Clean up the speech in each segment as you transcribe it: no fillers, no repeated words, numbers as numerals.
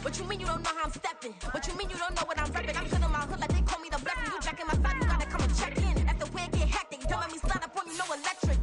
What you mean you don't know how I'm stepping? What you mean you don't know what I'm repping? I'm good in my hood like they call me the blessing. You jacking my side, you gotta come and check in. That's the way it get hectic. Don't let me slide up on you, no electric.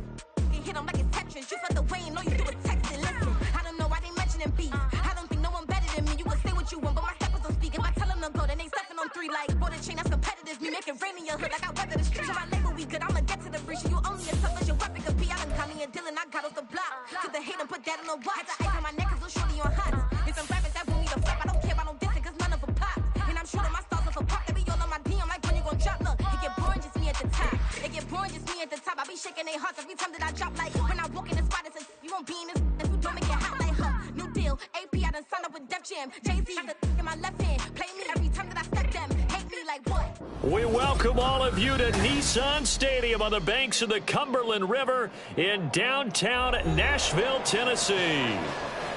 You hit them like it's Tetris. You felt the way and all you do is text it. Listen, I don't know why they mentioning beef. I don't think no one better than me. You can say what you want, but my steppers don't speak. If I tell them to go, then they stepping on 3 like border chain. That's competitive. Me making rain in your hood like I weather the streets. So my label we good. I'ma get to the breach. You only as tough as your weapon could be. I done got me a deal and I got off the block. Cause the hate and put that on the watch. Had the ice on my neck cause little shorty on hot. There's some rappers that want me to flop. I don't care about no dissing cause none of them pop. And I'm shooting my stars off a pop. They be all on my DM like when you gon' drop. Look, it get boring just me at the top. It get boring just me at the top. I be shaking their hearts every time that I drop. Like when I walk in the spot, it says you won't be in this if you don't make it hot like her. New deal, AP, I done signed up with Def Jam. Jay-Z, in my left hand. Play me every time that I step them. Hate me like what? We welcome all of you to Nissan Stadium on the banks of the Cumberland River in downtown Nashville, Tennessee.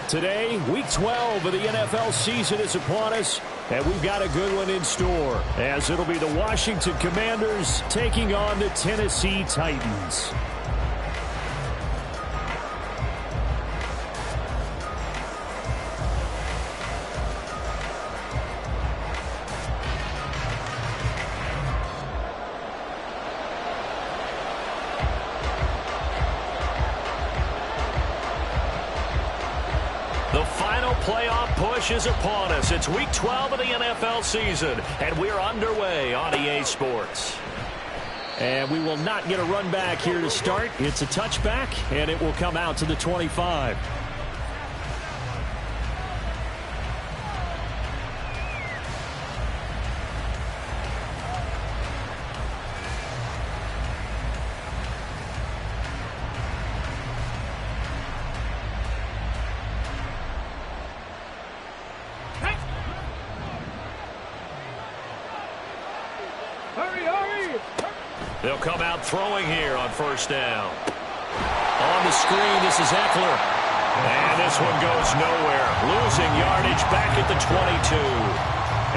Today, Week 12 of the NFL season is upon us, and we've got a good one in store, as it'll be the Washington Commanders taking on the Tennessee Titans. The final playoff push is upon us. It's Week 12 of the NFL season, and we're underway on EA Sports. And we will not get a run back here to start. It's a touchback, and it will come out to the 25. They'll come out throwing here on first down. On the screen, this is Eckler. And this one goes nowhere. Losing yardage back at the 22.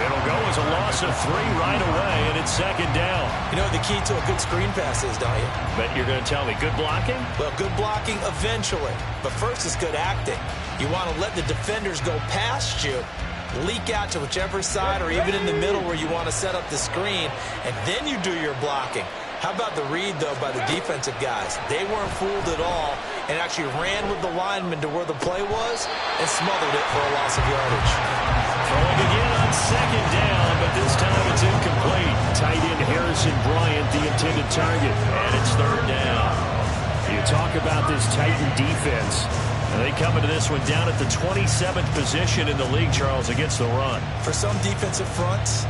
It'll go as a loss of 3 right away, and it's second down. You know what the key to a good screen pass is, don't you? Bet you're going to tell me good blocking? Well, good blocking eventually. But first is good acting. You want to let the defenders go past you, leak out to whichever side or even in the middle where you want to set up the screen, and then you do your blocking. How about the read, though, by the defensive guys? They weren't fooled at all and actually ran with the lineman to where the play was and smothered it for a loss of yardage. Throwing again on second down, but this time it's incomplete. Tight end Harrison Bryant, the intended target, and it's third down. You talk about this Titan defense. And they come into this one down at the 27th position in the league, Charles, against the run. For some defensive fronts,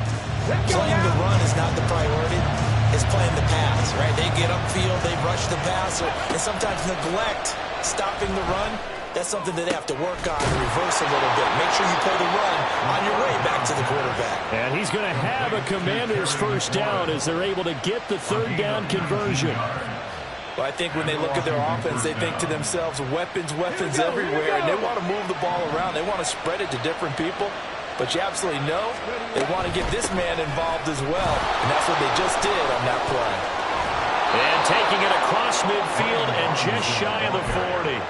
playing the run is not the priority. It's playing the pass, right? They get upfield, they rush the passer, and sometimes neglect stopping the run. That's something that they have to work on and reverse a little bit. Make sure you play the run on your way back to the quarterback. And he's going to have a Commanders first down as they're able to get the third down conversion. Well, I think when they look at their offense, they think to themselves, weapons everywhere, and they want to move the ball around. They want to spread it to different people. But you absolutely know they want to get this man involved as well, and that's what they just did on that play. And taking it across midfield and just shy of the 40.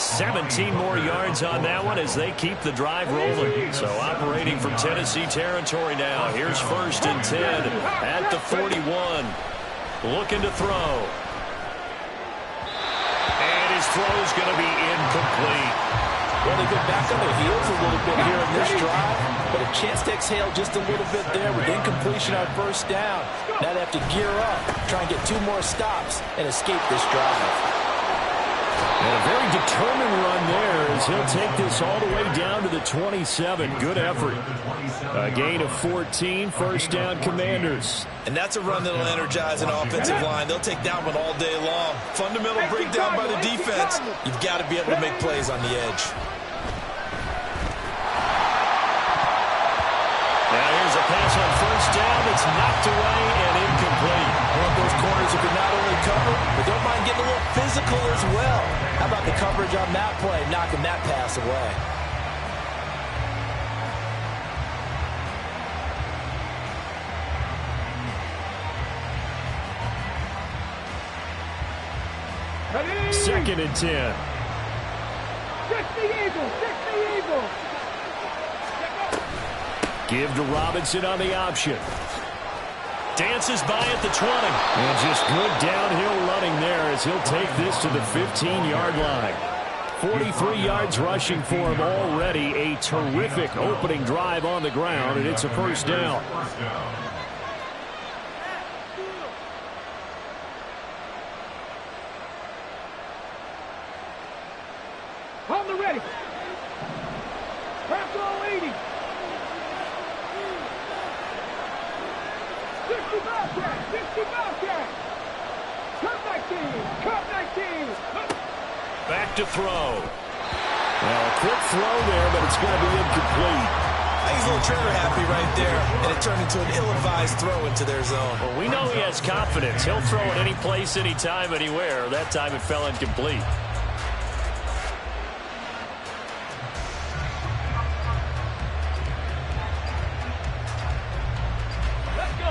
17 more yards on that one as they keep the drive rolling. So operating from Tennessee territory now. Here's first and 10 at the 41. Looking to throw. And his throw's going to be incomplete. Well, they've been back on their heels a little bit here in this drive, but a chance to exhale just a little bit there with incompletion on first down. Now they have to gear up, try and get 2 more stops, and escape this drive. And a very determined run there as he'll take this all the way down to the 27. Good effort. A gain of 14, first down Commanders. And that's a run that'll energize an offensive line. They'll take that one all day long. Fundamental breakdown by the defense. You've got to be able to make plays on the edge. Now here's a pass on first down that's knocked away and incomplete. One of those corners who can not only cover, but don't mind getting a little physical as well. How about the coverage on that play, knocking that pass away? Second and 10. Give to Robinson on the option. Dances by at the 20. And just good downhill running there as he'll take this to the 15-yard line. 43 yards rushing for him already. A terrific opening drive on the ground, and it's a first down. On the ready. Press all 80. 60 Bobcat. 60 Bobcat. Cut 19. Cut 19. Back to throw. Well, a quick throw there, but it's going to be incomplete. I think he's a little trigger happy right there, and it turned into an ill-advised throw into their zone. Well, we know he has confidence. He'll throw it any place, anytime, anywhere. That time it fell incomplete.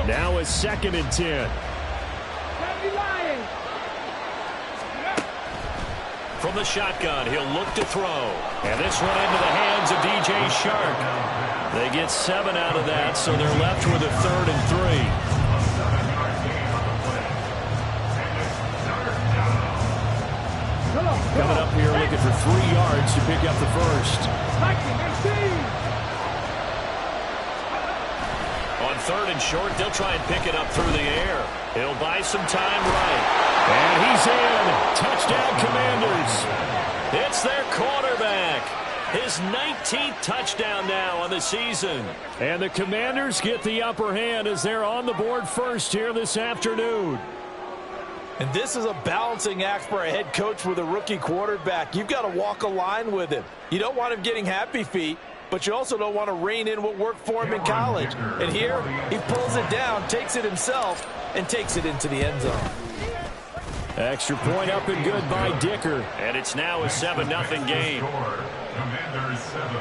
Now it's second and 10. From the shotgun, he'll look to throw. And this one into the hands of DJ Shark. They get 7 out of that, so they're left with a 3rd and 3. Coming up here looking for 3 yards to pick up the first. On 3rd and short, they'll try and pick it up through the air. He'll buy some time right. And he's in. Touchdown, Commanders. It's their quarterback. His 19th touchdown now on the season. And the Commanders get the upper hand as they're on the board first here this afternoon. And this is a balancing act for a head coach with a rookie quarterback. You've got to walk a line with him. You don't want him getting happy feet, but you also don't want to rein in what worked for him in college. And here, he pulls it down, takes it himself, and takes it into the end zone. Extra point up and good by Dicker. And it's now a 7-0 game. Commanders 7,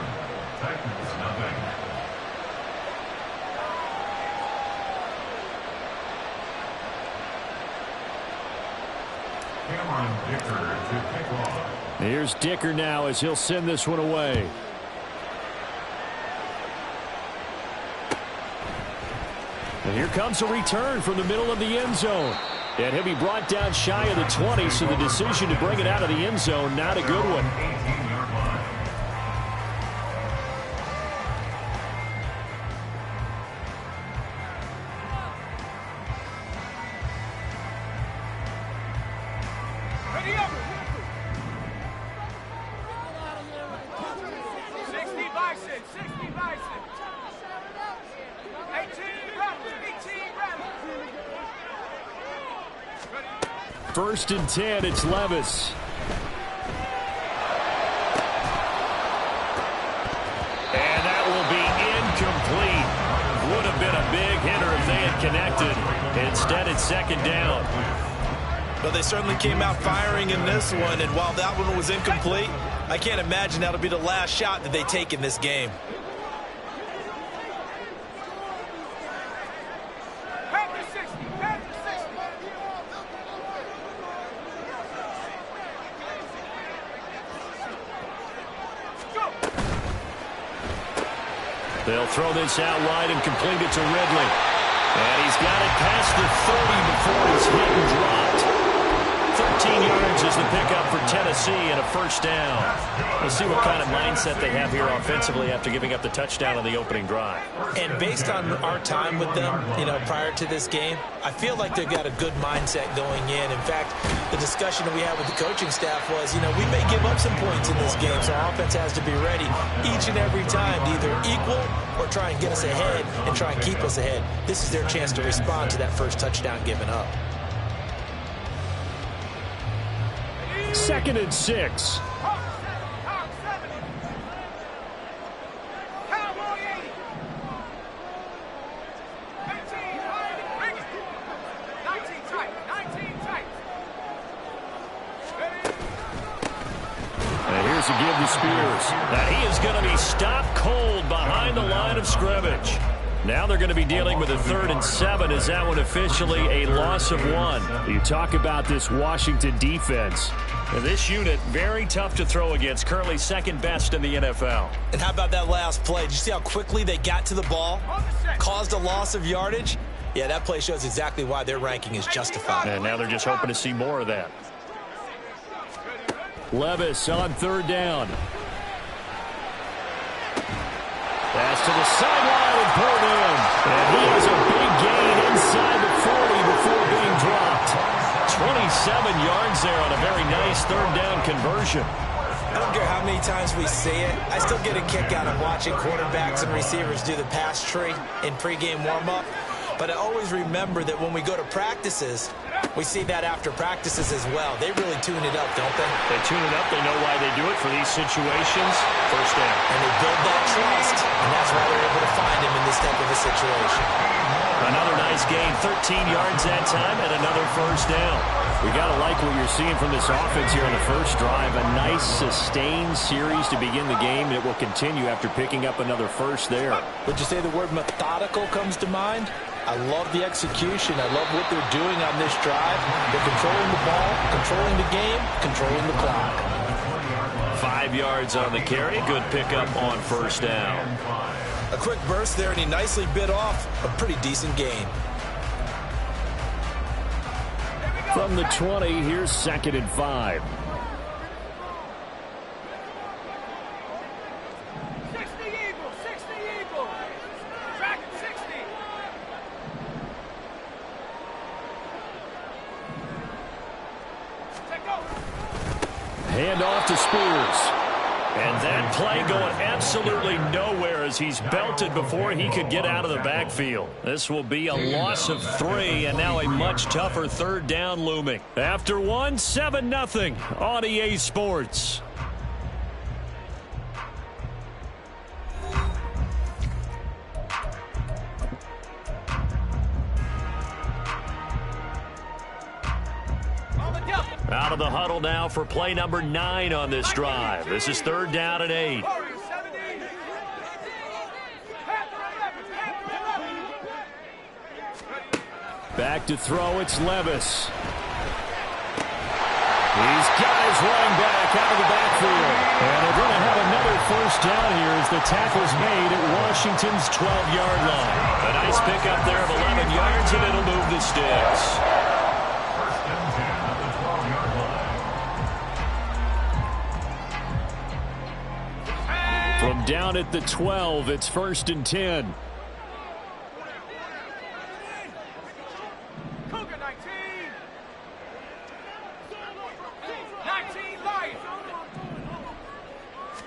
Titans 0. Cameron Dicker to kick off. Here's Dicker now as he'll send this one away. And here comes a return from the middle of the end zone. And he'll be brought down shy of the 20, so the decision to bring it out of the end zone, not a good one. 18-yard line. Ready up. 60 Bison. 60 Bison. 18 Rebels. 18 Rebels. First and 10, it's Levis. And that will be incomplete. Would have been a big hitter if they had connected. Instead, it's second down. But they certainly came out firing in this one, and while that one was incomplete, I can't imagine that'll be the last shot that they take in this game. They'll throw this out wide and complete it to Ridley. And he's got it past the 30 before he's hit and dropped. 13 yards is the pickup for Tennessee and a first down. We'll see what kind of mindset they have here offensively after giving up the touchdown on the opening drive. And based on our time with them, prior to this game, I feel like they've got a good mindset going in. In fact, the discussion that we had with the coaching staff was, we may give up some points in this game, so our offense has to be ready each and every time to either equal or try and get us ahead and try and keep us ahead. This is their chance to respond to that first touchdown given up. 2nd and 6. And here's a give to Spears. Now he is going to be stopped cold behind the line of scrimmage. Now they're going to be dealing with a 3rd and 7 as that one officially a loss of 1. You talk about this Washington defense. And this unit, very tough to throw against, currently second best in the NFL. And how about that last play? Did you see how quickly they got to the ball? Caused a loss of yardage? Yeah, that play shows exactly why their ranking is justified. And now they're just hoping to see more of that. Levis on 3rd down. Pass to the sideline and pulled in. And he has a big gain inside the 40 before being dropped. 27 yards there on a very nice 3rd down conversion. I don't care how many times we see it. I still get a kick out of watching quarterbacks and receivers do the pass tree in pregame warm-up. But I always remember that when we go to practices, we see that after practices as well. They really tune it up, don't they? They tune it up. They know why they do it for these situations. 1st down. And they build that trust, and that's why they're able to find him in this type of a situation. Another nice gain, 13 yards that time, and another 1st down. We got to like what you're seeing from this offense here in the first drive. A nice, sustained series to begin the game, and it will continue after picking up another 1st there. Would you say the word methodical comes to mind? I love the execution. I love what they're doing on this drive. They're controlling the ball, controlling the game, controlling the clock. 5 yards on the carry. Good pickup on 1st down. A quick burst there, and he nicely bit off a pretty decent gain. From the 20, here's 2nd and 5. 60 Eagles, 60 Eagles. Track 60. Take over. Hand off to Spears. And that play going absolutely nowhere as he's belted before he could get out of the backfield. This will be a loss of 3, and now a much tougher 3rd down looming. After 1, 7-0 on EA Sports. Out of the huddle now for play number 9 on this drive. This is 3rd down and 8. Back to throw, it's Levis. He's got his running back out of the backfield. And they're going to have another 1st down here as the tackle's made at Washington's 12-yard line. A nice pickup there of 11 yards, and it'll move the sticks. From down at the 12, it's 1st and 10. Cougar 19. 19 Lions.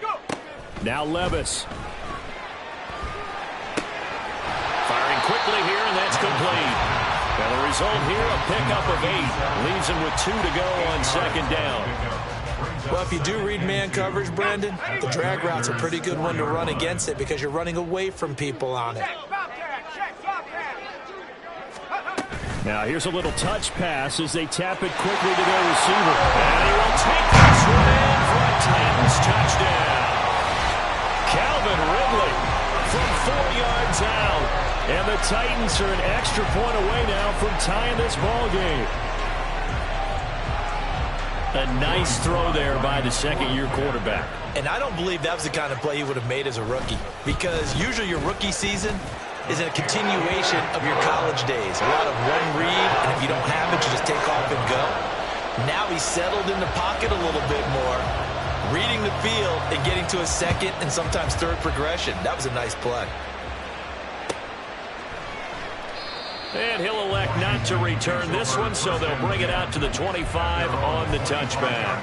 Go. Now Levis. Firing quickly here, and that's complete. And the result here, a pickup of 8. Leaves him with 2 to go on 2nd down. Well, if you do read man coverage, Brandon, the drag route's a pretty good one to run against it because you're running away from people on it. Now here's a little touch pass as they tap it quickly to their receiver. And he will take this one in for a Titans touchdown. Calvin Ridley from 4 yards out. And the Titans are an extra point away now from tying this ball game. A nice throw there by the 2nd-year quarterback. And I don't believe that was the kind of play he would have made as a rookie, because usually your rookie season is a continuation of your college days. A lot of one read, and if you don't have it, you just take off and go. Now he's settled in the pocket a little bit more, reading the field and getting to a 2nd and sometimes 3rd progression. That was a nice play. And he'll elect not to return this one, so they'll bring it out to the 25 on the touchback.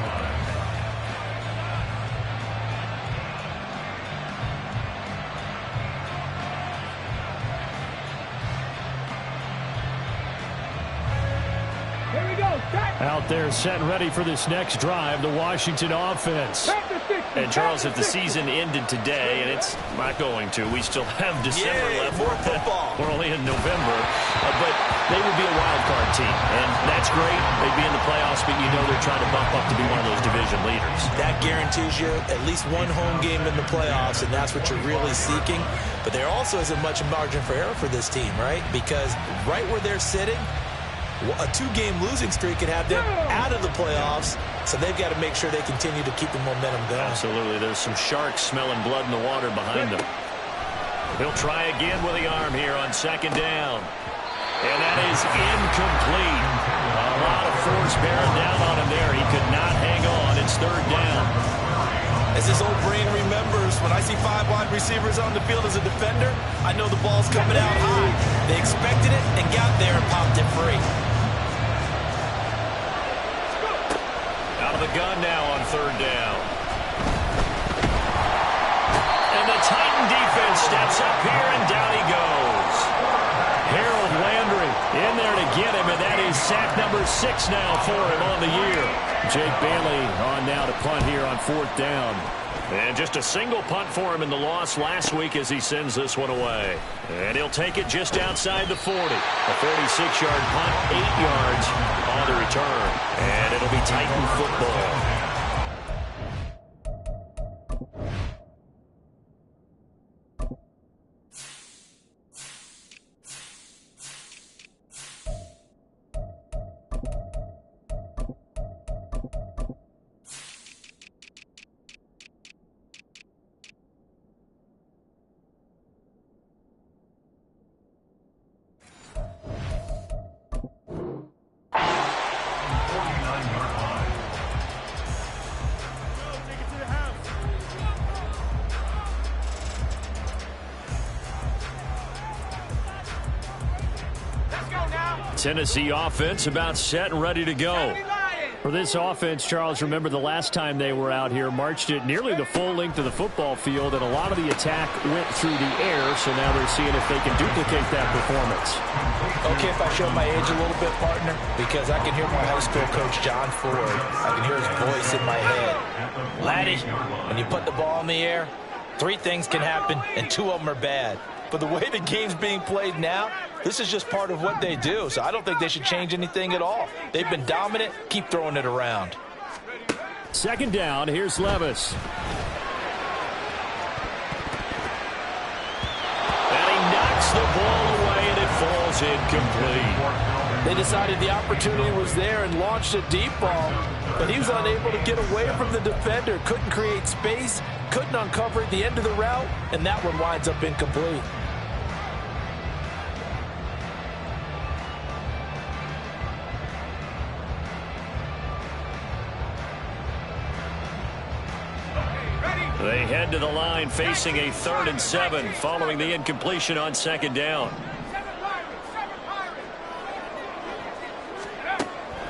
Here we go. Track Out there set and ready for this next drive, the Washington offense. And Charles, if the season ended today, and it's not going to, we still have December left. More football. We're only in November, but they would be a wild card team, and that's great. They'd be in the playoffs, but you know they're trying to bump up to be one of those division leaders. That guarantees you at least one home game in the playoffs, and that's what you're really seeking. But there also isn't much margin for error for this team, right? Because right where they're sitting, a 2-game losing streak could have them out of the playoffs, so they've got to make sure they continue to keep the momentum going. Absolutely. There's some sharks smelling blood in the water behind them. He'll try again with the arm here on second down. And that is incomplete. A lot of force bearing down on him there. He could not hang on. It's third down. As his old brain remembers, when I see 5 wide receivers on the field as a defender, I know the ball's coming out high. They expected it and got there and popped it free. Out of the gun now on third down. And the Titan defense steps up here, and down he goes. Harold Landry in there to get him, and that is sack number 6 now for him on the year. Jake Bailey on now to punt here on fourth down. And just a single punt for him in the loss last week as he sends this one away. And he'll take it just outside the 40. A 46-yard punt, 8 yards on the return. And it'll be Titan football. Tennessee offense about set and ready to go. For this offense, Charles, remember the last time they were out here, marched it nearly the full length of the football field, and a lot of the attack went through the air, so now they're seeing if they can duplicate that performance. Okay, if I show my age a little bit, partner, because I can hear my high school coach, John Ford. I can hear his voice in my head. Laddie, when you put the ball in the air, 3 things can happen, and 2 of them are bad. But the way the game's being played now, this is just part of what they do. So I don't think they should change anything at all. They've been dominant. Keep throwing it around. Second down. Here's Levis. And he knocks the ball away, and it falls incomplete. They decided the opportunity was there and launched a deep ball, but he was unable to get away from the defender. Couldn't create space, couldn't uncover at the end of the route, and that one winds up incomplete. They head to the line facing a 3rd and 7 following the incompletion on second down.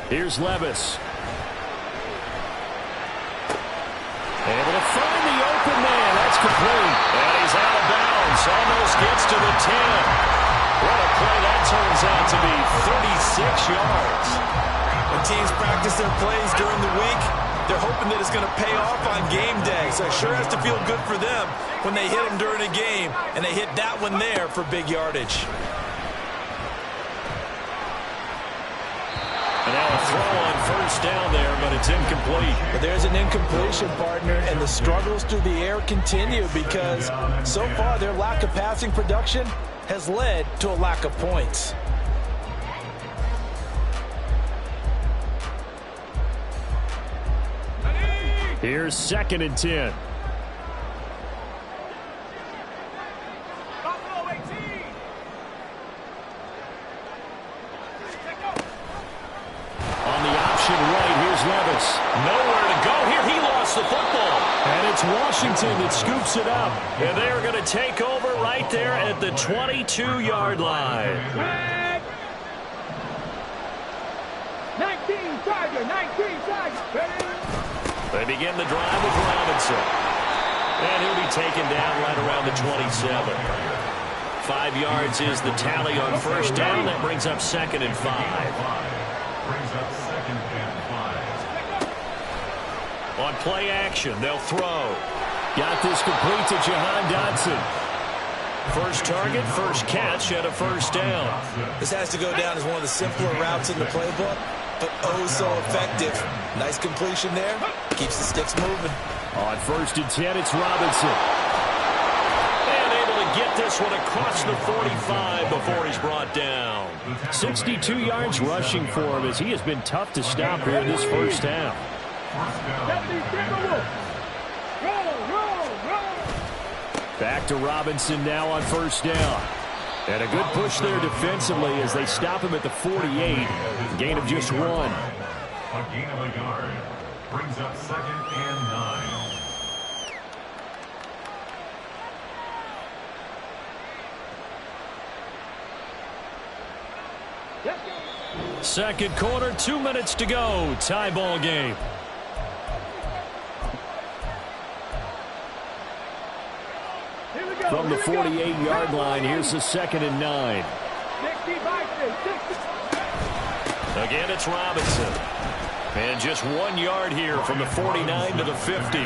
Here's Levis. Able to find the open man. That's complete. And he's out of bounds. Almost gets to the 10. What a play that turns out to be. 36 yards. When teams practice their plays during the week, they're hoping that it's going to pay off on game day. So it sure has to feel good for them when they hit them during a game, and they hit that one there for big yardage. And now a throw on first down there, but it's incomplete. But there's an incompletion, partner, and the struggles through the air continue because so far their lack of passing production has led to a lack of points. Here's 2nd and 10. On the option right, here's Levis. Nowhere to go here. He lost the football. And it's Washington that scoops it up. And they're going to take over right there at the 22-yard line. 19 Tiger, 19 Tiger. They begin the drive with Robinson. And he'll be taken down right around the 27. 5 yards is the tally on first down. That brings up 2nd and 5. Brings up 2nd down. On play action, they'll throw. Got this complete to Jahan Dotson. First target, first catch, and a first down. This has to go down as one of the simpler routes in the playbook, but oh so effective. Nice completion there. Keeps the sticks moving. On 1st and 10, it's Robinson. And able to get this one across the 45 before he's brought down. 62 yards rushing for him as he has been tough to stop here in this first half. Back to Robinson now on 1st down. And a good push there defensively as they stop him at the 48. Gain of just 1. A gain of a yard. Brings up 2nd and 9. Second quarter, 2 minutes to go. Tie ball game. From the 48-yard line, here's the 2nd and 9. Again, it's Robinson. And just 1 yard here from the 49 to the 50.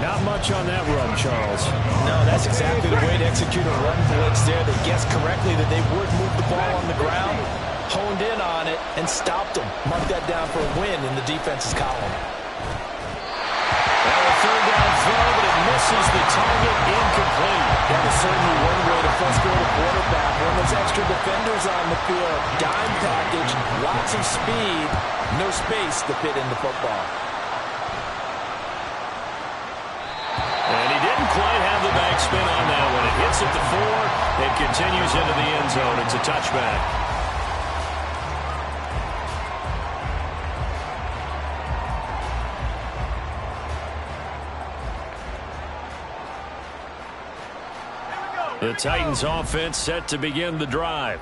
Not much on that run, Charles. No, that's exactly the way to execute a run blitz there. They guessed correctly that they would move the ball on the ground, honed in on it, and stopped them. Mark that down for a win in the defense's column. And a third down throw, but it misses the target, incomplete. That is certainly one way to frustrate a quarterback. When there's extra defenders on the field, dime package, lots of speed, no space to fit in the football. And he didn't quite have the backspin on that one. It hits at the 4. It continues into the end zone. It's a touchback. The Titans offense set to begin the drive.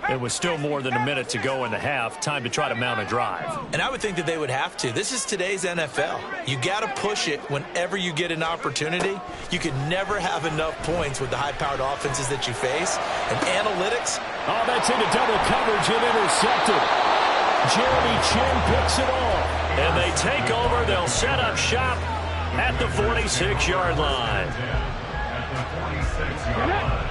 It was still more than a minute to go in the half. Time to try to mount a drive. And I would think that they would have to. This is today's NFL. You got to push it whenever you get an opportunity. You can never have enough points with the high-powered offenses that you face. And analytics. Oh, that's into double coverage and intercepted. Jeremy Chin picks it off. And they take over. They'll set up shop at the 46-yard line. At the 46-yard line.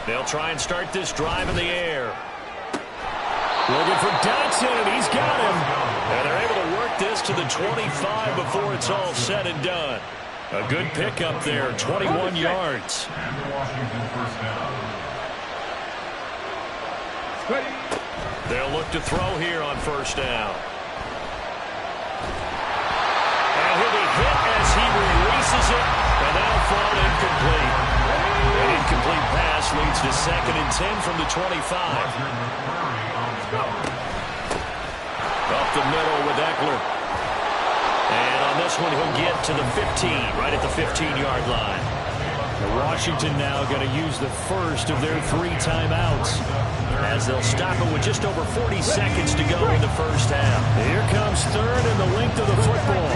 They'll try and start this drive in the air. Looking for Dotson, and he's got him. And they're able to work this to the 25 before it's all said and done. A good pickup there, 21 yards. And the Washington first down. They'll look to throw here on first down. And he'll be hit as he releases it, and that'll fall incomplete. An incomplete pass leads to 2nd and 10 from the 25. Up the middle with Eckler. And on this one, he'll get to the 15, right at the 15-yard line. Washington now going to use the first of their 3 timeouts, as they'll stop it with just over 40 seconds to go in the first half. Here comes 3rd and the length of the football.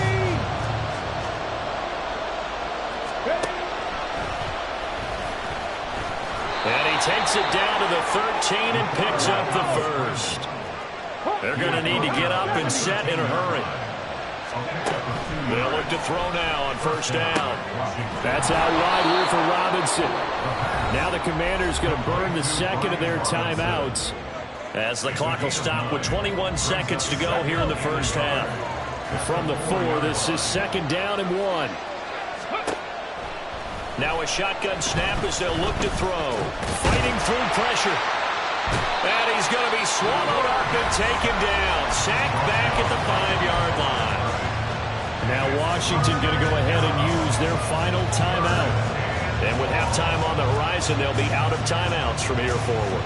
And he takes it down to the 13 and picks up the first. They're going to need to get up and set in a hurry. They'll look to throw now on first down. That's out wide here for Robinson. Now the Commanders going to burn the 2nd of their timeouts, as the clock will stop with 21 seconds to go here in the first half. From the 4, this is 2nd down and 1. Now a shotgun snap as they'll look to throw. Fighting through pressure. And he's going to be swallowed up and taken down. Sacked back at the 5-yard line. Now Washington going to go ahead and use their final timeout. And with halftime on the horizon, they'll be out of timeouts from here forward.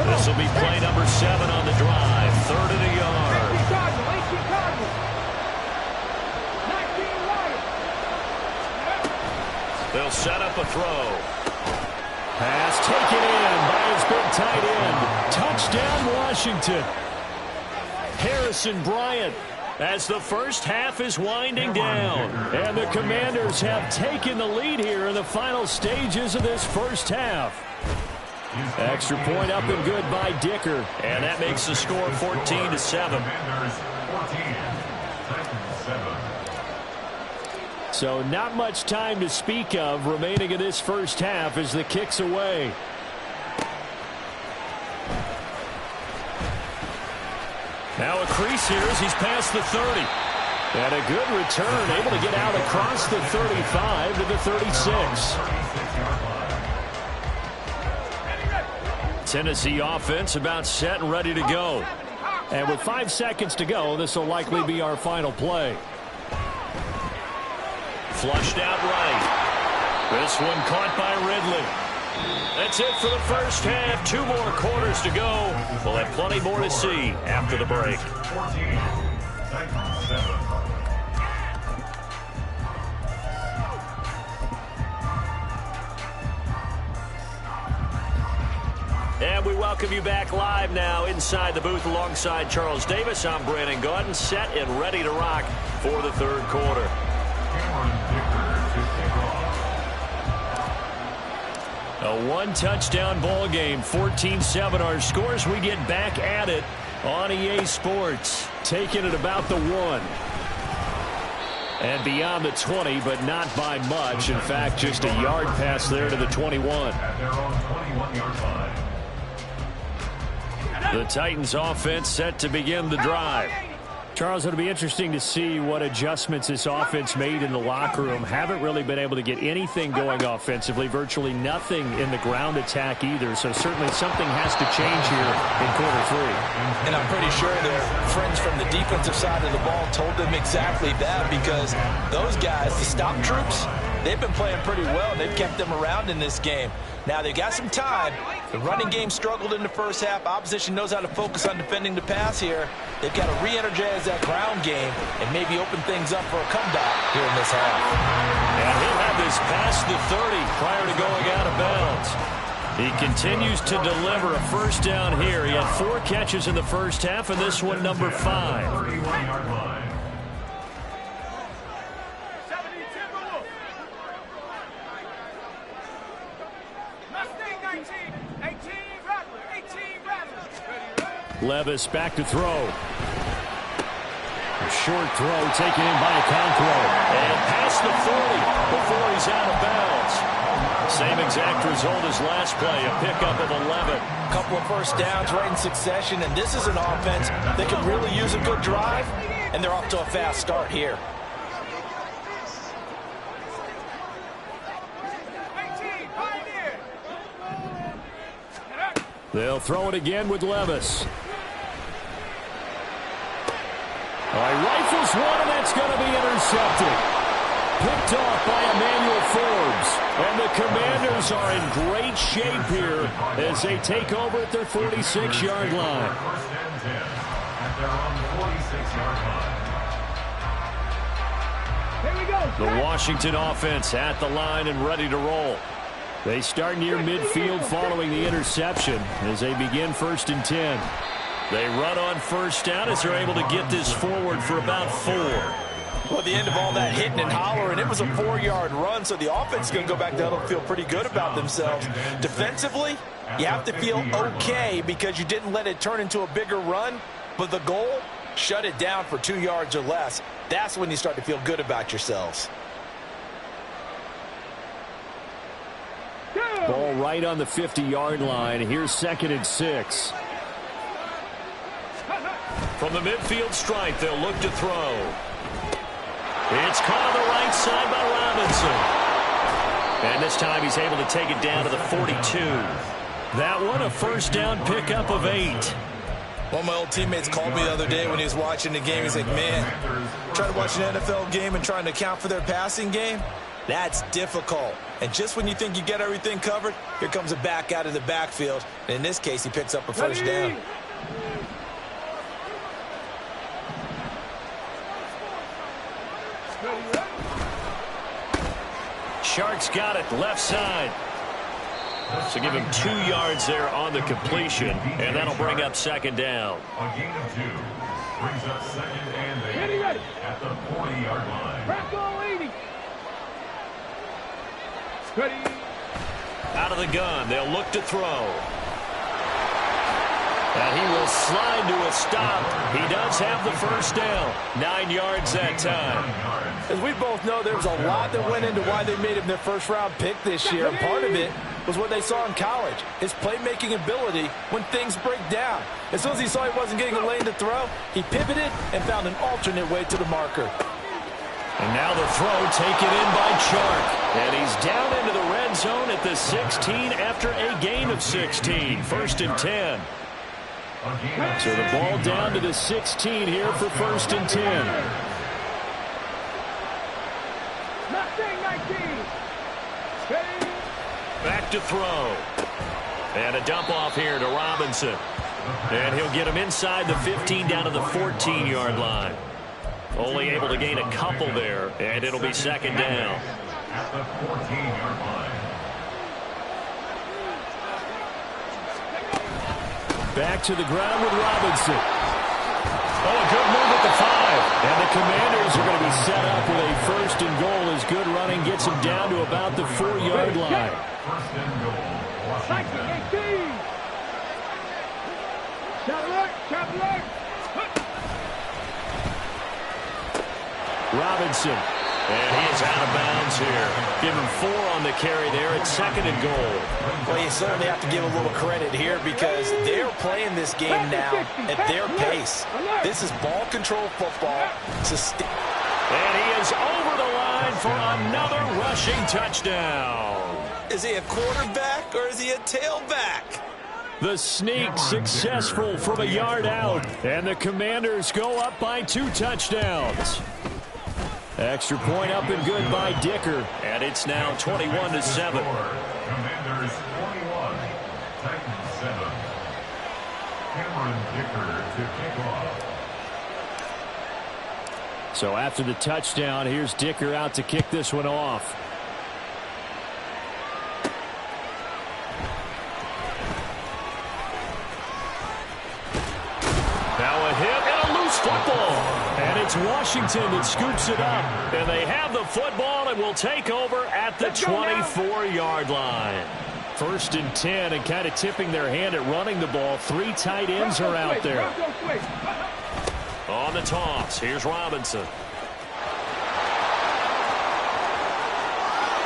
This will be play number 7 on the drive. 3rd and a yard. They'll set up a throw. Pass taken in by his big tight end. Touchdown, Washington. Harrison Bryant, as the first half is winding down. And the Commanders have taken the lead here in the final stages of this first half. Extra point up and good by Dicker. And that makes the score 14-7. So not much time to speak of remaining in this first half as the kick's away. Now a crease here as he's past the 30. And a good return, able to get out across the 35 to the 36. Tennessee offense about set and ready to go. And with 5 seconds to go, this will likely be our final play. Flushed out right. This one caught by Ridley. That's it for the first half. 2 more quarters to go. We'll have plenty more to see after the break. And we welcome you back live now inside the booth alongside Charles Davis. I'm Brandon Gaudin, set and ready to rock for the third quarter. A one-touchdown ball game, 14-7 our scores. We get back at it on EA Sports, taking it about the 1. And beyond the 20, but not by much. In fact, just a yard pass there to the 21. At their own 21-yard line. The Titans offense set to begin the drive. Charles, it'll be interesting to see what adjustments this offense made in the locker room. Haven't really been able to get anything going offensively, virtually nothing in the ground attack either. So certainly something has to change here in quarter 3. And I'm pretty sure their friends from the defensive side of the ball told them exactly that, because those guys, the stop troops, they've been playing pretty well. They've kept them around in this game. Now, they've got some time. The running game struggled in the first half. Opposition knows how to focus on defending the pass here. They've got to re-energize that ground game and maybe open things up for a comeback here in this half. And he'll have this past the 30 prior to going out of bounds. He continues to deliver a first down here. He had 4 catches in the first half, and this one number 5. 31-yard line. Levis back to throw. A short throw taken in by a Conqueror. And past the 40 before he's out of bounds. Same exact result as last play, a pickup of 11. A couple of first downs right in succession, and this is an offense that can really use a good drive, and they're off to a fast start here. They'll throw it again with Levis. Rifles one, and that's going to be intercepted. Picked off by Emmanuel Forbes. And the Commanders are in great shape here as they take over at their 46-yard line. First and 10 at their own 46-yard line. Here we go. The Washington offense at the line and ready to roll. They start near midfield following the interception as they begin 1st and 10. They run on first down as they're able to get this forward for about 4. Well, at the end of all that hitting and hollering, it was a 4-yard run, so the offense is going to go back to huddle and feel pretty good about themselves. Defensively, you have to feel okay because you didn't let it turn into a bigger run, but the goal, shut it down for 2 yards or less. That's when you start to feel good about yourselves. Ball right on the 50-yard line. Here's 2nd and 6. From the midfield stripe, they'll look to throw. It's caught on the right side by Robinson. And this time he's able to take it down to the 42. That one a first down pickup of 8. One of my old teammates called me the other day when he was watching the game. He's like, man, trying to watch an NFL game and trying to account for their passing game, that's difficult. And just when you think you get everything covered, here comes a back out of the backfield. And in this case, he picks up a first down. Sharks got it left side. So give him 2 yards there on the completion, and that'll bring up 2nd down. A gain of 2 brings up 2nd and 8 at the 40-yard line. Crack ball 80. Ready. Out of the gun, they'll look to throw. And he will slide to a stop. He does have the first down. 9 yards that time. As we both know, there was a lot that went into why they made him their first-round pick this year. And part of it was what they saw in college, his playmaking ability when things break down. As soon as he saw he wasn't getting a lane to throw, he pivoted and found an alternate way to the marker. And now the throw taken in by Chark. And he's down into the red zone at the 16 after a gain of 16. 1st and 10. So the ball down to the 16 here for 1st and 10. 19. Back to throw. And a dump off here to Robinson. And he'll get him inside the 15 down to the 14-yard line. Only able to gain a couple there, and it'll be 2nd down. At the 14-yard line. Back to the ground with Robinson. Oh, a good move at the 5. And the Commanders are going to be set up with a 1st and goal as good running gets them down to about the 4-yard line. 1st and goal. Washington. 18. Chaplock. Robinson. And he is out of bounds here. Give him 4 on the carry there at 2nd and goal. Well, you certainly have to give a little credit here because they're playing this game now at their pace. This is ball control football. And he is over the line for another rushing touchdown. Is he a quarterback or is he a tailback? The sneak successful from a yard out. And the Commanders go up by 2 touchdowns. Extra point up and good by Dicker. And it's now 21-7. Commanders 21, Titans 7. Cameron Dicker to kick off. So after the touchdown, here's Dicker out to kick this one off. Now a hit and a loose football. And it's Washington that scoops it up. And they have the football and will take over at the 24-yard line. 1st and 10, and kind of tipping their hand at running the ball. 3 tight ends are out there. On the toss, here's Robinson.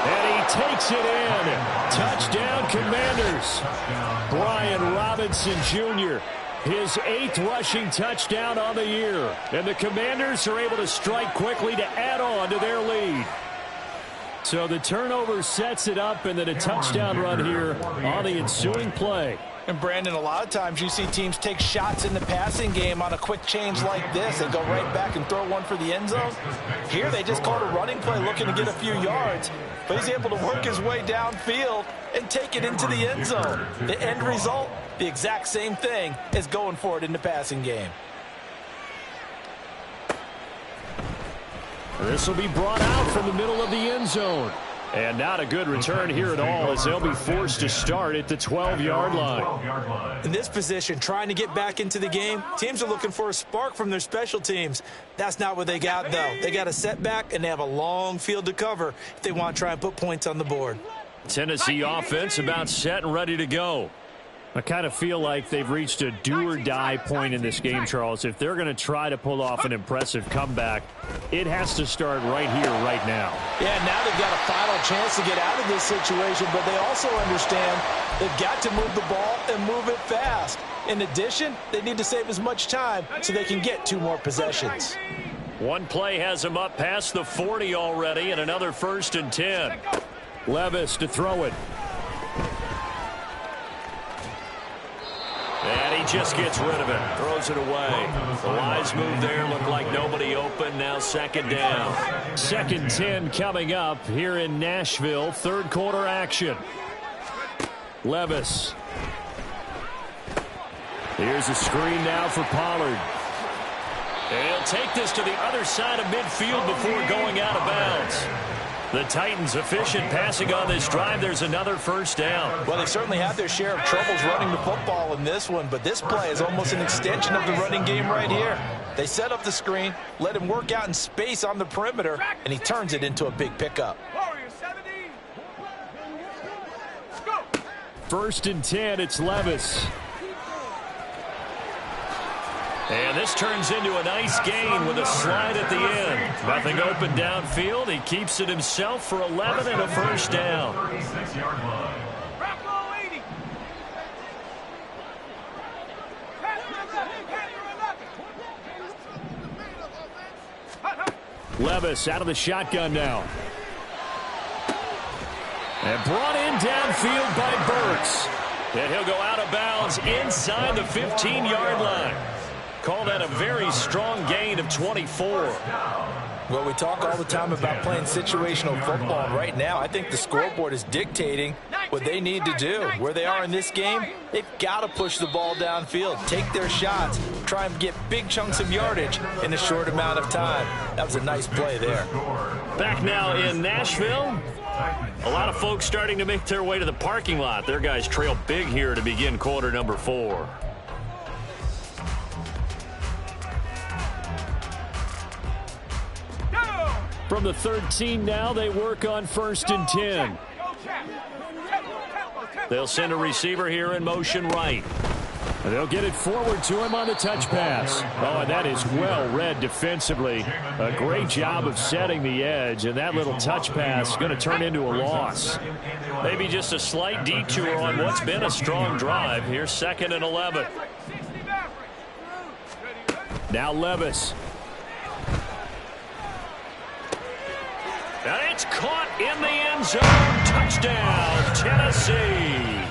And he takes it in. Touchdown, Commanders. Brian Robinson Jr., his 8th rushing touchdown on the year. And the Commanders are able to strike quickly to add on to their lead. So the turnover sets it up, and then a touchdown run here on the ensuing play. And Brandon, a lot of times you see teams take shots in the passing game on a quick change like this. They go right back and throw one for the end zone. Here they just called a running play looking to get a few yards. But he's able to work his way downfield and take it into the end zone. The end result, the exact same thing as going for it in the passing game. This will be brought out from the middle of the end zone. And not a good return here at all as they'll be forced to start at the 12-yard line. In this position, trying to get back into the game, teams are looking for a spark from their special teams. That's not what they got, though. They got a setback, and they have a long field to cover if they want to try and put points on the board. Tennessee offense about set and ready to go. I kind of feel like they've reached a do-or-die point in this game, Charles. If they're going to try to pull off an impressive comeback, it has to start right here, right now. Yeah, now they've got a final chance to get out of this situation, but they also understand they've got to move the ball and move it fast. In addition, they need to save as much time so they can get 2 more possessions. One play has him up past the 40 already, and another 1st and 10. Levis to throw it. And he just gets rid of it, throws it away. The wise move there, looked like nobody open, now 2nd down. 2nd 10 coming up here in Nashville, 3rd quarter action. Levis. Here's a screen now for Pollard. And he'll take this to the other side of midfield before going out of bounds. The Titans efficient passing on this drive. There's another 1st down. Well, they certainly had their share of troubles running the football in this one, but this play is almost an extension of the running game right here. They set up the screen, let him work out in space on the perimeter, and he turns it into a big pickup. Warriors 17. Go. First and 10, it's Levis. And this turns into a nice gain with a slide at the end. Nothing open downfield. He keeps it himself for 11 and a first down. 36-yard line. Levis out of the shotgun now. And brought in downfield by Burks. And he'll go out of bounds inside the 15-yard line. Call that a very strong gain of 24. Well, we talk all the time about playing situational football, and right now I think the scoreboard is dictating what they need to do. Where they are in this game, they've got to push the ball downfield, take their shots, try and get big chunks of yardage in a short amount of time. That was a nice play there. Back now in Nashville. A lot of folks starting to make their way to the parking lot. Their guys trail big here to begin quarter number 4. From the 13 now, they work on first and 10. They'll send a receiver here in motion right. And they'll get it forward to him on the touch pass. Oh, and that is well read defensively. A great job of setting the edge, and that little touch pass is going to turn into a loss. Maybe just a slight detour on what's been a strong drive. Here's 2nd and 11. Now Levis. And it's caught in the end zone. Touchdown, Tennessee.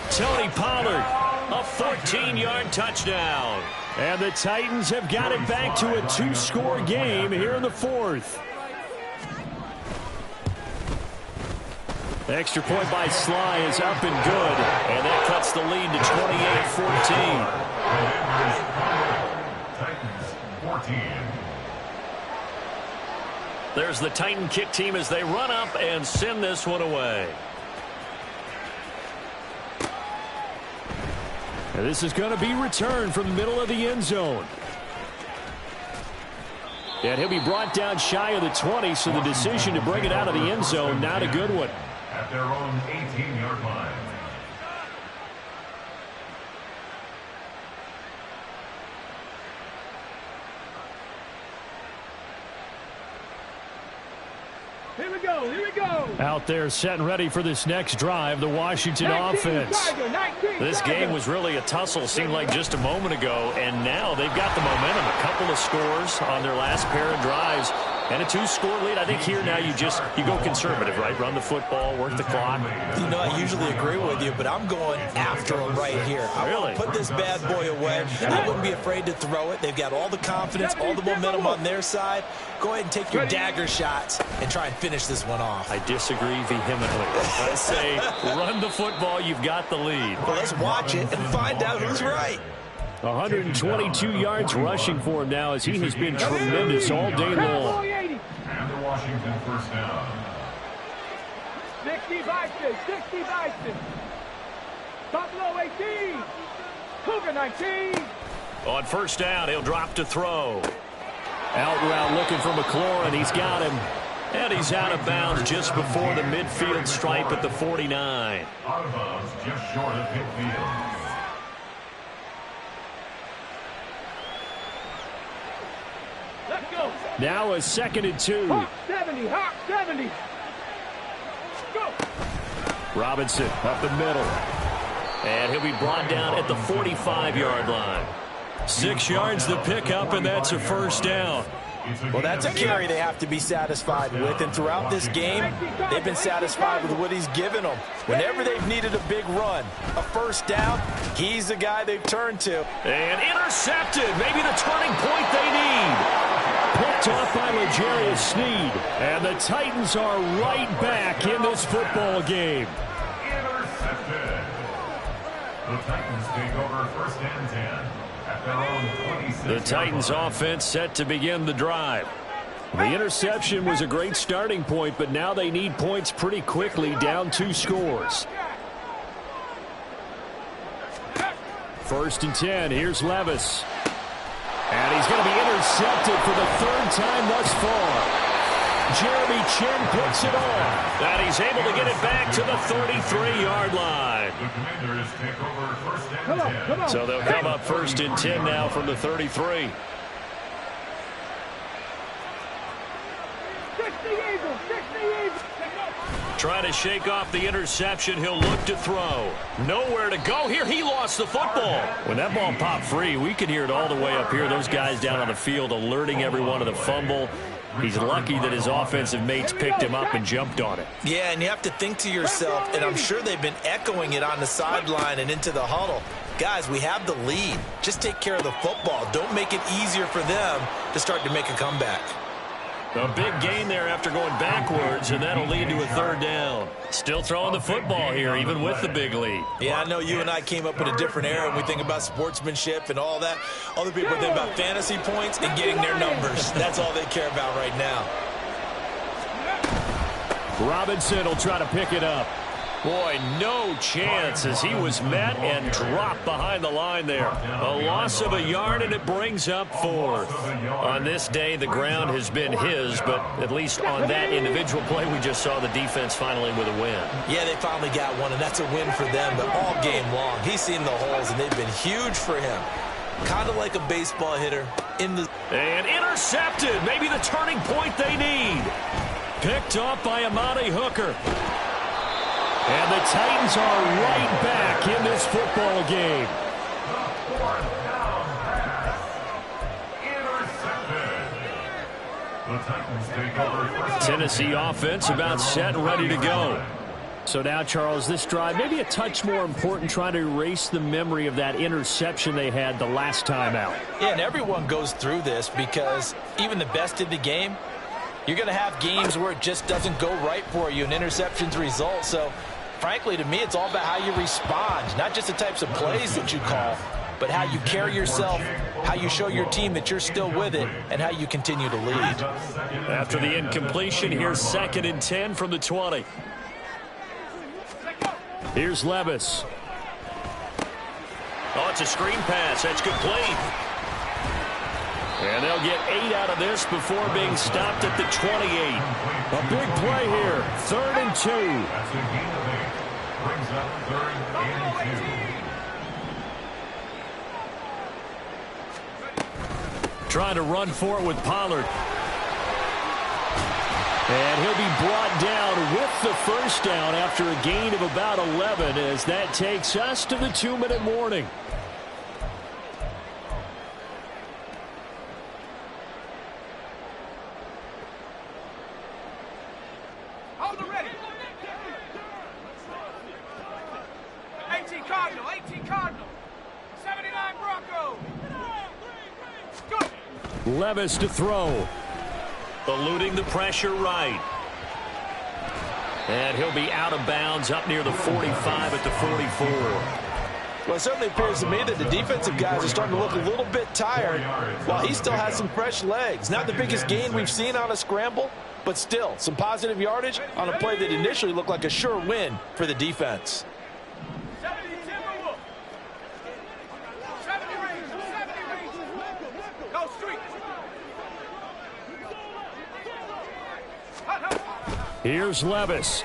Tony Pollard, a 14-yard touchdown. And the Titans have got it back to a 2-score game here in the 4th. Extra point by Sly is up and good. And that cuts the lead to 28-14. Titans 14. There's the Titan kick team as they run up and send this one away. And this is going to be returned from the middle of the end zone. And he'll be brought down shy of the 20, so the decision to bring it out of the end zone, not a good one. At their own 18-yard line. Here we go, here we go. Out there setting ready for this next drive, the Washington offense. This game was really a tussle, seemed like just a moment ago, and now they've got the momentum. A couple of scores on their last pair of drives, and a 2-score lead. I think here now you go conservative, right? Run the football, work the clock. You know, I usually agree with you, but I'm going after them right here. I want to put this bad boy away. I wouldn't be afraid to throw it. They've got all the confidence, all the momentum on their side. Go ahead and take your dagger shots and try and finish this one off. I disagree vehemently. I say run the football. You've got the lead. Well, let's watch it and find out who's right. 122 yards rushing for him now as he has been tremendous all day long. And the Washington first down. 60 Bison, 60 Bison. Buffalo 18. Cougar 19. On first down, he'll drop to throw. Out route looking for McLaurin. He's got him. And he's out of bounds just before the midfield stripe at the 49. Out of bounds just short of midfield. Let's go. Now a 2nd and 2. Hawk 70, Hawk 70. Go. Robinson up the middle. And he'll be brought down at the 45-yard line. 6 yards the pickup, and that's a first down. Well, that's a carry they have to be satisfied with, and throughout this game, they've been satisfied with what he's given them. Whenever they've needed a big run, a first down, he's the guy they've turned to. And intercepted, maybe the turning point they need. Picked off by L'Jarius Sneed. And the Titans are right back in this football game. Intercepted. The Titans take over first and 10 at their own 26. The Titans offense set to begin the drive. The interception was a great starting point, but now they need points pretty quickly, down 2 scores. First and 10, here's Levis. And he's going to be intercepted for the 3rd time thus far. Jeremy Chin picks it off. And he's able to get it back to the 33-yard line. The Commanders take over first and 10. So they'll come up first and 10 now from the 33. 60 Eagles, 60 Eagles. Trying to shake off the interception. He'll look to throw. Nowhere to go here. He lost the football. When that ball popped free, we could hear it all the way up here. Those guys down on the field alerting everyone of the fumble. He's lucky that his offensive mates picked him up and jumped on it. Yeah, and you have to think to yourself, and I'm sure they've been echoing it on the sideline and into the huddle. Guys, we have the lead. Just take care of the football. Don't make it easier for them to start to make a comeback. A big gain there after going backwards, and that'll lead to a third down. Still throwing the football here, even with the big lead. Yeah, I know you and I came up in a different era when we think about sportsmanship and all that. Other people think about fantasy points and getting their numbers. That's all they care about right now. Robinson will try to pick it up. Boy, no chance as he was met and dropped behind the line there. A loss of a yard, and it brings up fourth. On this day, the ground has been his, but at least on that individual play, we just saw the defense finally with a win. Yeah, they finally got one, and that's a win for them, but all game long, he's seen the holes, and they've been huge for him. Kind of like a baseball hitter. And intercepted, maybe the turning point they need. Picked up by Amani Hooker. And the Titans are right back in this football game. Tennessee offense about set and ready to go. So now, Charles, this drive maybe a touch more important, trying to erase the memory of that interception they had the last time out. Yeah, and everyone goes through this because even the best in the game, you're going to have games where it just doesn't go right for you, and interceptions result. So, frankly, to me, it's all about how you respond, not just the types of plays that you call, but how you carry yourself, how you show your team that you're still with it, and how you continue to lead. After the incompletion, here's 2nd and 10 from the 20. Here's Levis. Oh, it's a screen pass. That's complete. And they'll get 8 out of this before being stopped at the 28. A big play here. 3rd and 2. That's a gain of 8. Brings up 3rd and 2. Trying to run for it with Pollard. And he'll be brought down with the first down after a gain of about 11 as that takes us to the 2-minute warning. Hold it ready. 18 Cardinal, 18 Cardinal. 79 Broncos. Go. Levis to throw. Eluding the pressure right. And he'll be out of bounds up near the 45 at the 44. Well, it certainly appears to me that the defensive guys are starting to look a little bit tired while he still has some fresh legs. Not the biggest gain we've seen on a scramble, but still some positive yardage on a play that initially looked like a sure win for the defense. 70 Timberwolves. 70 Rangers, 70 Rangers. Go Street. Here's Levis.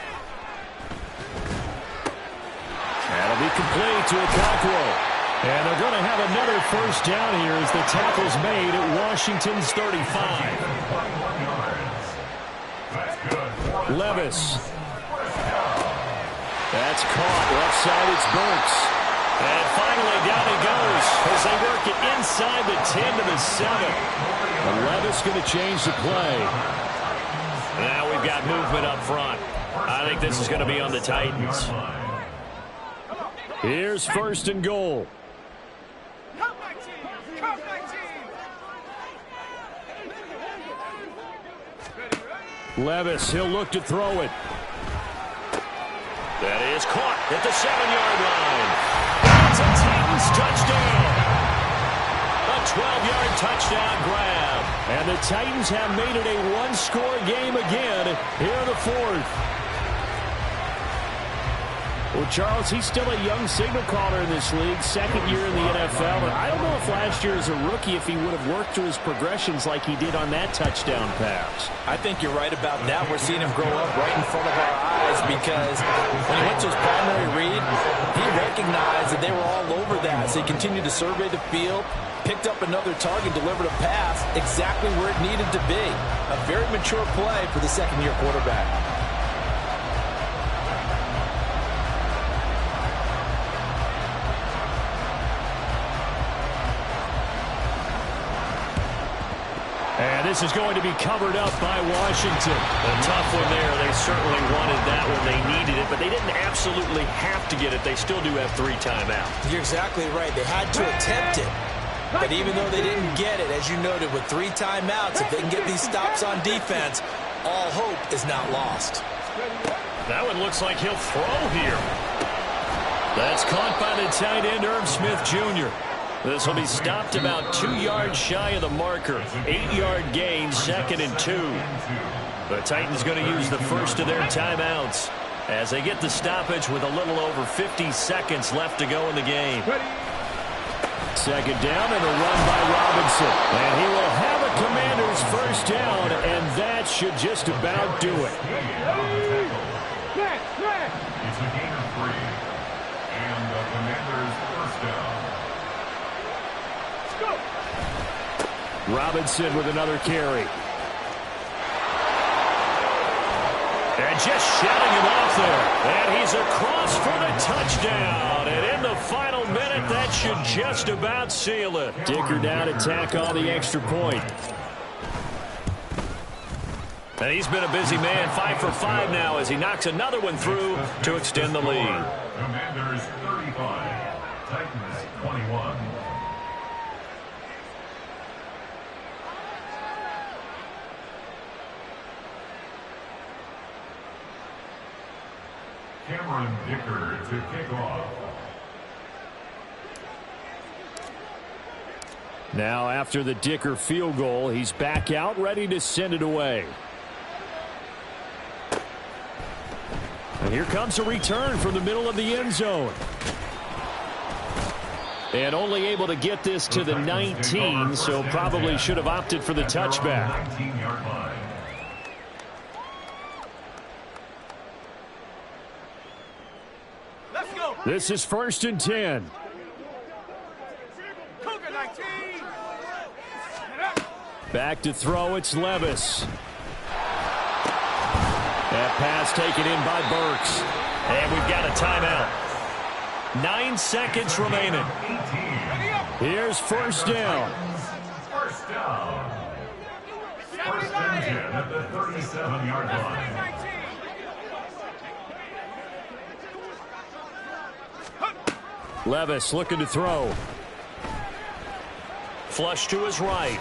That'll be complete to Okakwo. And they're going to have another first down here as the tackle's made at Washington's 35. Levis. That's caught. Left side, it's Burks. And finally down he goes as they work it inside the 10 to the 7. And Levis going to change the play. Now we've got movement up front. I think this is going to be on the Titans. Here's 1st and goal. Come back team. Come back team. Levis, he'll look to throw it. That is caught at the 7-yard line. It's a Titans touchdown. A 12-yard touchdown grab. And the Titans have made it a one-score game again here in the 4th. Well, Charles, he's still a young signal caller in this league, second year in the NFL. And I don't know if last year as a rookie, if he would have worked through his progressions like he did on that touchdown pass. I think you're right about that. We're seeing him grow up right in front of our eyes because when he went to his primary read, he recognized that they were all over that. So he continued to survey the field, picked up another target, delivered a pass exactly where it needed to be. A very mature play for the second-year quarterback. And this is going to be covered up by Washington. A tough one there. They certainly wanted that when they needed it, but they didn't absolutely have to get it. They still do have 3 timeouts. You're exactly right. They had to attempt it. But even though they didn't get it, as you noted, with 3 timeouts, if they can get these stops on defense, all hope is not lost. That one looks like he'll throw here. That's caught by the tight end, Irv Smith Jr. This will be stopped about 2 yards shy of the marker. 8-yard gain, 2nd and 2. The Titans going to use the first of their timeouts as they get the stoppage with a little over 50 seconds left to go in the game. Second down and a run by Robinson. And he will have a Commanders first down, and that should just about do it. It's a gain of 3. And the Commanders first down. Robinson with another carry. And just shutting him off there. And he's across for the touchdown. And in the final minute, that should just about seal it. Dicker down to tack on the extra point. And he's been a busy man, 5 for 5 now as he knocks another one through to extend the lead. Commanders 35, Titans 21. Cameron Dicker to kick off. Now after the Dicker field goal, he's back out ready to send it away. And here comes a return from the middle of the end zone. And only able to get this to the 19, so probably should have opted for the touchback. 19-yard line. This is 1st and 10. Back to throw, it's Levis. That pass taken in by Burks. And we've got a timeout. 9 seconds remaining. Here's first down. First down. 1st and 10 at the 37-yard line. Levis looking to throw. Flush to his right.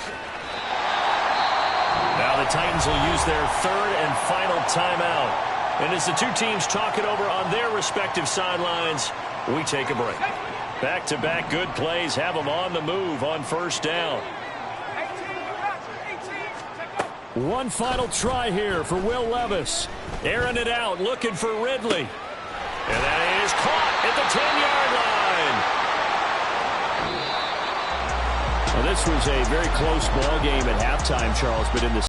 Now the Titans will use their 3rd and final timeout. And as the two teams talk it over on their respective sidelines, we take a break. Back-to-back good plays have them on the move on first down. One final try here for Will Levis. Airing it out, looking for Ridley. And that is caught at the 10-yard line. Well, this was a very close ball game at halftime, Charles, but in the